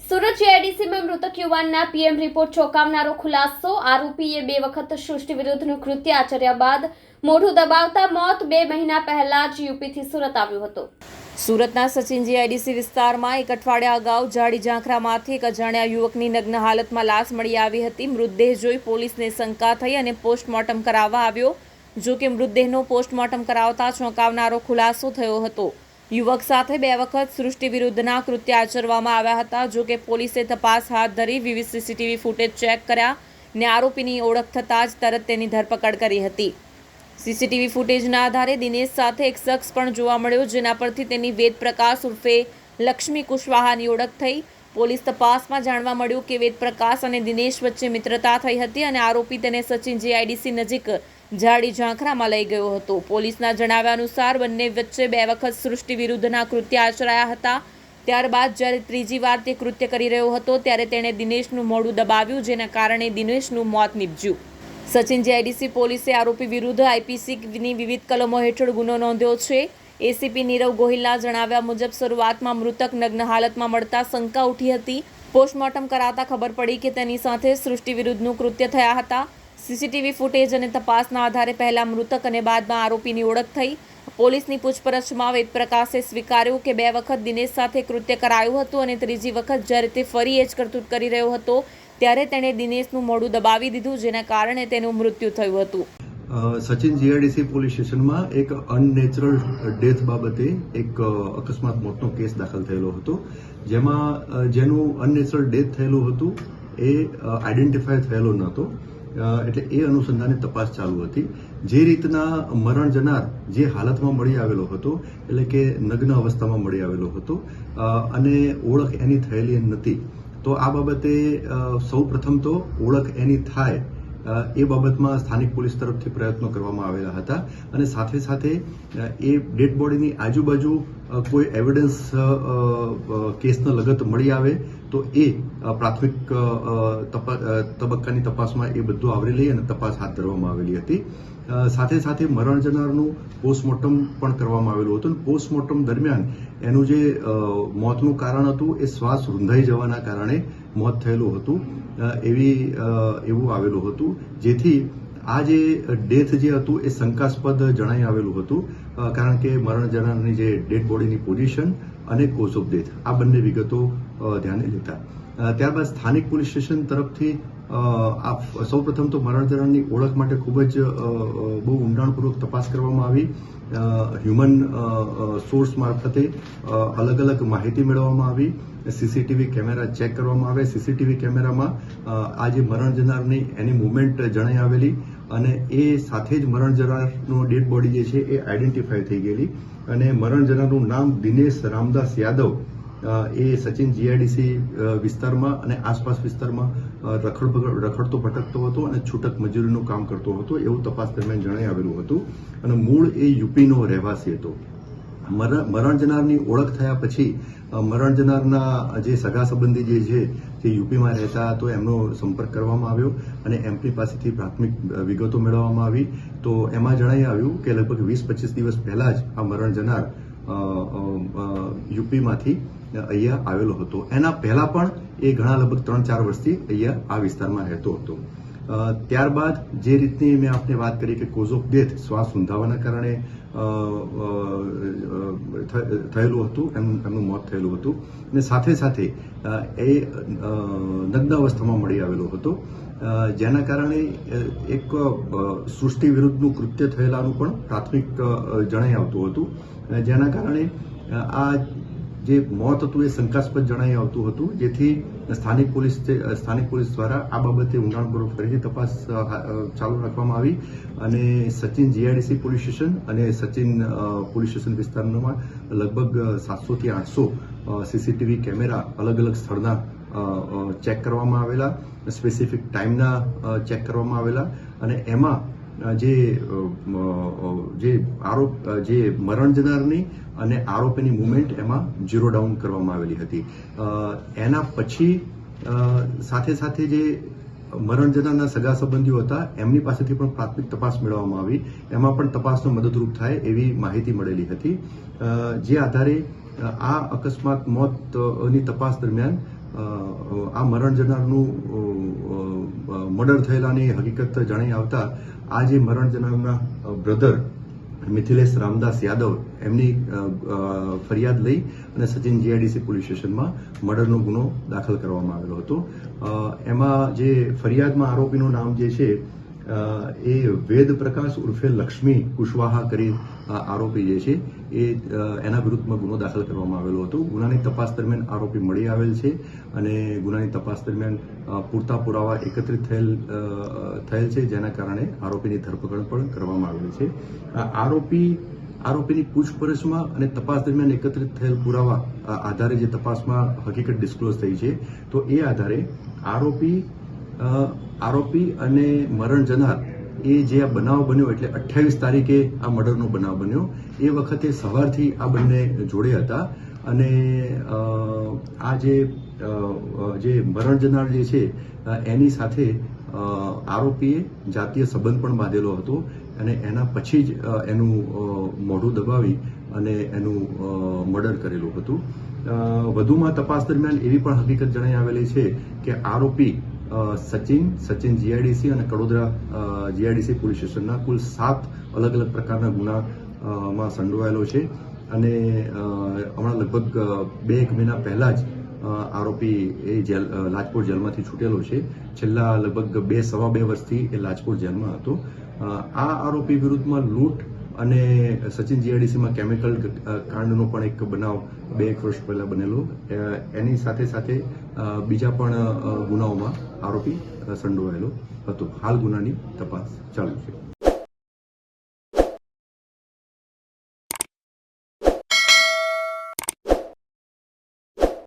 સુરત જીઆઈડીસીમાં મૃતક યુવાનના PM report ચોંકાવનારો ખુલાસો। આરોપીએ 2 વખત સૃષ્ટિ વિરુદ્ધનું કૃત્ય આચર્યા બાદ મોઢું દબાવતા મોત 2 મહિના પહેલા જ યુપીથી સુરત આવ્યો હતો। સુરતના સચિન જીઆઈડીસી વિસ્તારમાં એક અઠવાડિયા અગાઉ જાડી ઝાંખરામાંથી એક અજાણ્યા યુવકની નગ્ન હાલતમાં લાશ મળી આવી હતી। મૃતદેહ જોઈ પોલીસને શંકા થઈ અને પોસ્ટમોર્ટમ કરાવવા આવ્યો। જો કે મૃતદેહનો પોસ્ટમોર્ટમ કરાવતા ચોંકાવનારો ખુલાસો થયો હતો। યુવક સાથે 2 વખત સૃષ્ટિ વિરુદ્ધના કૃત્ય આચરવામાં આવ્યા હતા। જો કે પોલીસે તપાસ હાથ ધરી વિવિધ સીસીટીવી ફૂટેજ ચેક કર્યા અને આરોપીની ઓળખ થતાં જ તરત તેની ધરપકડ કરી હતી। સીસીટીવી ફૂટેજના આધારે દિનેશ સાથે એક શખ્સ પણ જોવા મળ્યો, જેના પરથી તેની વેદપ્રકાશ ઉર્ફે લક્ષ્મી કુશવાહાની ઓળખ થઈ। પોલીસ તપાસમાં જાણવા મળ્યું કે વેદપ્રકાશ અને દિનેશ વચ્ચે મિત્રતા થઈ હતી અને આરોપી તેને સચિન જીઆઈડીસી નજીક જાડી ઝાંખરામાં લઈ ગયો હતો। પોલીસના જણાવ્યા અનુસાર બંને વચ્ચે 2 વખત સૃષ્ટિ વિરુદ્ધના કૃત્ય આચરાયા હતા। ત્યારબાદ જ્યારે ત્રીજી વાર તે કૃત્ય કરી રહ્યો હતો ત્યારે તેણે દિનેશનું મોઢું દબાવ્યું, જેના કારણે દિનેશનું મોત નીપજ્યું। સચિન જીઆઈડીસી પોલીસે આરોપી વિરુદ્ધ આઈપીસીની વિવિધ કલમો હેઠળ ગુનો નોંધ્યો છે। એસીપી નીરવ ગોહિલના જણાવ્યા મુજબ શરૂઆતમાં મૃતક નગ્ન હાલતમાં મળતા શંકા ઉઠી હતી। પોસ્ટમોર્ટમ કરાતા ખબર પડી કે તેની સાથે સૃષ્ટિ વિરુદ્ધનું કૃત્ય થયા હતા। સીસીટીવી ફૂટેજ અને તપાસના આધારે પહેલા મૃતક અને બાદમાં આરોપીની ઓળખ થઈ। પોલીસની પૂછપરછમાં વેદપ્રકાશે સ્વીકાર્યું કે 2 વખત દિનેશ સાથે કૃત્ય કરાયું હતું અને ત્રીજી વખત જ્યારે તે ફરી એ જ કરતૂત કરી રહ્યો હતો ત્યારે તેણે દિનેશનું મોઢું દબાવી દીધું, જેના કારણે તેનું મૃત્યુ થયું હતું। સચિન જીઆઈડીસી પોલીસ સ્ટેશનમાં એક અનનેચરલ ડેથ બાબતે એક અકસ્માત મોતનો કેસ દાખલ થયેલો હતો, જેમાં જેનું અનનેચરલ ડેથ થયેલું હતું એ આઈડેન્ટિફાય થયેલો નહોતો, એટલે એ અનુસંધાને તપાસ ચાલુ હતી। જે રીતના મરણ જનાર જે હાલતમાં મળી આવેલો હતો, એટલે કે નગ્ન અવસ્થામાં મળી આવેલો હતો અને ઓળખ એની થયેલી નથી, તો આ બાબતે સૌ પ્રથમ તો ઓળખ એની થાય એ બાબતમાં સ્થાનિક પોલીસ તરફથી પ્રયત્નો કરવામાં આવેલા હતા અને સાથે સાથે એ ડેડ બોડીની આજુબાજુ કોઈ એવિડન્સ કેસના લગત મળી આવે તો એ પ્રાથમિક તબક્કાની તપાસમાં એ બધું આવરી લઈ અને તપાસ હાથ ધરવામાં આવેલી હતી। સાથે સાથે મરણ જનારનું પોસ્ટમોર્ટમ પણ કરવામાં આવેલું હતું। પોસ્ટમોર્ટમ દરમિયાન એનું જે મોતનું કારણ હતું એ શ્વાસ રૂંધાઈ જવાના કારણે મોત થયેલું હતું એવું આવેલું હતું, જેથી આ જે ડેથ જે હતું એ શંકાસ્પદ જણાઈ આવેલું હતું, કારણ કે મરણ જનારની જે ડેડ બોડીની પોઝિશન અને કોઝ ઓફ ડેથ આ બંને વિગતો ધ્યાને લેતા ત્યારબાદ સ્થાનિક પોલીસ સ્ટેશન તરફથી સૌ પ્રથમ તો મરણ જનારની ઓળખ માટે ખૂબ જ બહુ ઊંડાણપૂર્વક તપાસ કરવામાં આવી। હ્યુમન સોર્સ મારફતે અલગ અલગ માહિતી મેળવવામાં આવી। સીસીટીવી કેમેરા ચેક કરવામાં આવે। સીસીટીવી કેમેરામાં આ જે મરણ જનારની એની મુવમેન્ટ જણાઈ આવેલી અને એ સાથે જ મરણ જનારનો ડેડ બોડી જે છે એ આઈડેન્ટિફાય થઈ ગયેલી અને મરણ જનારનું નામ દિનેશ રામદાસ યાદવ એ સચિન જીઆઈડીસી વિસ્તારમાં અને આસપાસ વિસ્તારમાં રખડતો ભટકતો હતો અને છૂટક મજૂરીનું કામ કરતો હતો એવું તપાસ દરમિયાન જણાઈ આવેલું હતું અને મૂળ એ યુપીનો રહેવાસી હતો। મરણ જનારની ઓળખ થયા પછી મરણ જનારના જે સગા સંબંધી જે છે જે યુપીમાં રહેતા તો એમનો સંપર્ક કરવામાં આવ્યો અને એમની પાસેથી પ્રાથમિક વિગતો મેળવવામાં આવી। તો એમાં જણાઈ આવ્યું કે લગભગ 20-25 દિવસ પહેલા જ આ મરણ જનાર યુપીમાંથી અહીંયા આવેલો હતો। એના પહેલા પણ એ ઘણા લગભગ 3-4 વર્ષથી અહીંયા આ વિસ્તારમાં રહેતો હતો। ત્યારબાદ જે રીતની મેં આપને વાત કરી કે કોઝ ઓફ ડેથ શ્વાસ રૂંધાવાના કારણે થયેલું હતું, એમનું મોત થયેલું હતું અને સાથે સાથે એ નગ્ન અવસ્થામાં મળી આવેલો હતો, જેના કારણે એક સૃષ્ટિ વિરુદ્ધનું કૃત્ય થયેલાનું પણ પ્રાથમિક જણાઈ આવતું હતું, જેના કારણે આ જે મોત હતું એ શંકાસ્પદ જણાઈ આવતું હતું, જેથી સ્થાનિક પોલીસ દ્વારા આ બાબતે ઊંડાણપૂર્વક ફરીથી તપાસ ચાલુ રાખવામાં આવી અને સચિન જીઆઈડીસી પોલીસ સ્ટેશન અને સચિન પોલીસ સ્ટેશન વિસ્તારમાં લગભગ 700 થી 800 સીસીટીવી કેમેરા અલગ અલગ સ્થળના ચેક કરવામાં આવેલા, સ્પેસિફિક ટાઈમના ચેક કરવામાં આવેલા અને એમાં જે મરણ જનારની અને આરોપીની મુવમેન્ટ એમાં ઝીરો ડાઉન કરવામાં આવેલી હતી। એના પછી સાથે સાથે જે મરણ જનારના સગા સંબંધીઓ હતા એમની પાસેથી પણ પ્રાથમિક તપાસ મેળવવામાં આવી, એમાં પણ તપાસનો મદદરૂપ થાય એવી માહિતી મળેલી હતી, જે આધારે આ અકસ્માત મોતની તપાસ દરમિયાન આ મરણ જનારનું મર્ડર થયેલાની હકીકત જણાઈ આવતા આ જે મરણ જનારના બ્રધર મિથિલેશ રામદાસ યાદવ એમની ફરિયાદ લઈ અને સચિન જીઆઈડીસી પોલીસ સ્ટેશનમાં મર્ડરનો ગુનો દાખલ કરવામાં આવેલો હતો. એમાં જે ફરિયાદમાં આરોપીનું નામ જે છે એ વેદ પ્રકાશ ઉર્ફે લક્ષ્મી કુશવાહા કરી આરોપી જે છે એ એના વિરુદ્ધમાં ગુનો દાખલ કરવામાં આવેલો હતો. ગુનાની તપાસ દરમિયાન આરોપી મળી આવેલ છે અને ગુનાની તપાસ દરમિયાન પૂરતા પુરાવા એકત્રિત થયેલ છે, જેના કારણે આરોપીની ધરપકડ પણ કરવામાં આવેલી છે. આરોપીની પૂછપરછમાં અને તપાસ દરમિયાન એકત્રિત થયેલ પુરાવા આધારે જે તપાસમાં હકીકત ડિસ્ક્લોઝ થઈ છે, તો એ આધારે આરોપી અને મરણ જનાર એ જે આ બનાવ બન્યો એટલે 28 તારીખે આ મર્ડરનો બનાવ બન્યો. એ વખતે સવારથી આ બંને જોડે હતા અને આ જે મરણ જનાર જે છે એની સાથે આરોપીએ જાતીય સંબંધ પણ બાંધેલો હતો અને એના પછી જ એનું મોઢું દબાવી અને એનું મર્ડર કરેલું હતું. વધુમાં તપાસ દરમિયાન એવી પણ હકીકત જણાઈ આવેલી છે કે આરોપી સચિન જીઆઈડીસી અને કડોદરા જીઆઈડીસી પોલીસ સ્ટેશનના કુલ 7 અલગ અલગ પ્રકારના ગુનામાં સંડોવાયેલો છે અને હમણાં લગભગ 2 મહિના પહેલા જ આરોપી એ લાજપોર જેલમાંથી છૂટેલો છે. છેલ્લા લગભગ સવા બે વર્ષથી એ લાજપોર જેલમાં હતો. આ આરોપી વિરુદ્ધમાં લૂંટ અને સચિન જીઆઈડીસીમાં કેમિકલ કાંડનો પણ એક બનાવ 2 વર્ષ પહેલા બનેલો. એની સાથે બીજા પણ ગુનાઓમાં આરોપી સંડોવાયેલો હતો. હાલ ગુનાની તપાસ ચાલુ છે.